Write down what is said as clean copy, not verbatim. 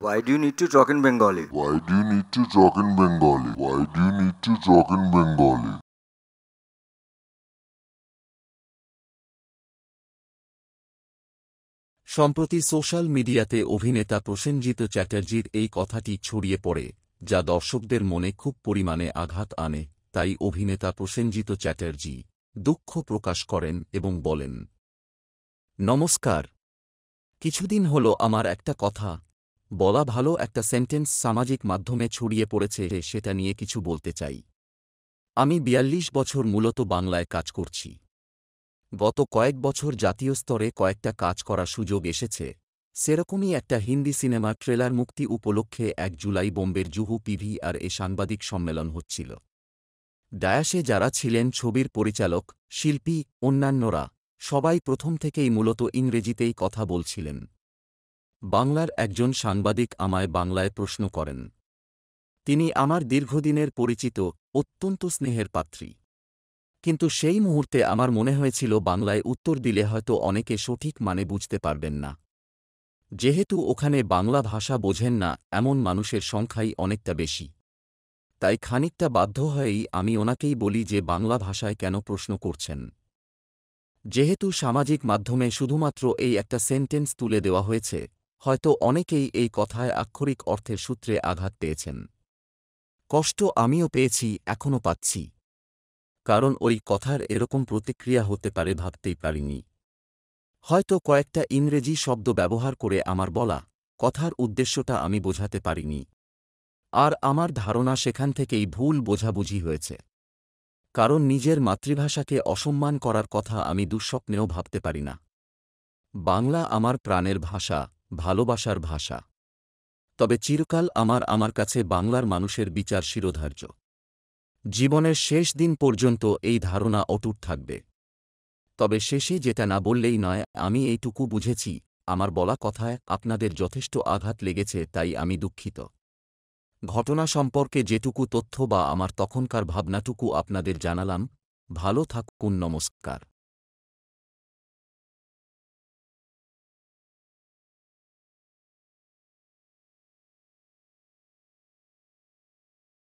Why do you need to talk in Bengali? Why do you need to talk in Bengali? Why do you need to talk in Bengali? সম্প্রতি social মিডিয়াতে অভিনেতা প্রসেনজিৎ চ্যাটার্জির এই কথাটি ছড়িয়ে পড়ে, যা দর্শকদের মনে খুব পরিমাণে আঘাত আনে। তাই অভিনেতা প্রসেনজিৎ চ্যাটার্জি দুঃখ প্রকাশ করেন এবং বলেন, নমস্কার। কিছুদিন হল আমার একটা কথা বলা ভালো একটা সেন্টেন্স সামাজিক মাধ্যমে ছড়িয়ে পড়েছে, সেটা নিয়ে কিছু বলতে চাই। আমি ৪২ বছর মূলত বাংলায় কাজ করছি। গত কয়েক বছর জাতীয় স্তরে কয়েকটা কাজ করার সুযোগ এসেছে। সেরকমই একটা হিন্দি সিনেমার ট্রেলার মুক্তি উপলক্ষে ১ জুলাই বোম্বের জুহু পিভিআর-এ সাংবাদিক সম্মেলন হচ্ছিল। ডায়াসে যারা ছিলেন ছবির পরিচালক, শিল্পী, অন্যান্যরা সবাই প্রথম থেকেই মূলত ইংরেজিতেই কথা বলছিলেন। বাংলার একজন সাংবাদিক আমায় বাংলায় প্রশ্ন করেন। তিনি আমার দীর্ঘদিনের পরিচিত, অত্যন্ত স্নেহের পাত্রী। কিন্তু সেই মুহূর্তে আমার মনে হয়েছিল বাংলায় উত্তর দিলে হয়তো অনেকে সঠিক মানে বুঝতে পারবেন না। যেহেতু ওখানে বাংলা ভাষা বোঝেন না এমন মানুষের সংখ্যাই অনেকটা বেশি, তাই খানিকটা বাধ্য হয়েই আমি ওনাকেই বলি যে বাংলা ভাষায় কেন প্রশ্ন করছেন। যেহেতু সামাজিক মাধ্যমে শুধুমাত্র এই একটা সেন্টেন্স তুলে দেওয়া হয়েছে, হয়তো অনেকেই এই কথায় আক্ষরিক অর্থের সূত্রে আঘাত পেয়েছেন। কষ্ট আমিও পেয়েছি, এখনও পাচ্ছি। কারণ ওই কথার এরকম প্রতিক্রিয়া হতে পারে ভাবতেই পারিনি। হয়তো কয়েকটা ইংরেজি শব্দ ব্যবহার করে আমার বলা কথার উদ্দেশ্যটা আমি বোঝাতে পারিনি। আর আমার ধারণা সেখান থেকেই ভুল বোঝাবুঝি হয়েছে। কারণ নিজের মাতৃভাষাকে অসম্মান করার কথা আমি দুঃস্বপ্নেও ভাবতে পারি না। বাংলা আমার প্রাণের ভাষা, ভালোবাসার ভাষা। তবে চিরকাল আমার কাছে বাংলার মানুষের বিচার শিরোধার্য। জীবনের শেষ দিন পর্যন্ত এই ধারণা অটুট থাকবে। তবে শেষে যেটা না বললেই নয়, আমি এইটুকু বুঝেছি, আমার বলা কথায় আপনাদের যথেষ্ট আঘাত লেগেছে, তাই আমি দুঃখিত। ঘটনা সম্পর্কে যেটুকু তথ্য বা আমার তখনকার ভাবনাটুকু আপনাদের জানালাম। ভালো থাকুন, নমস্কার।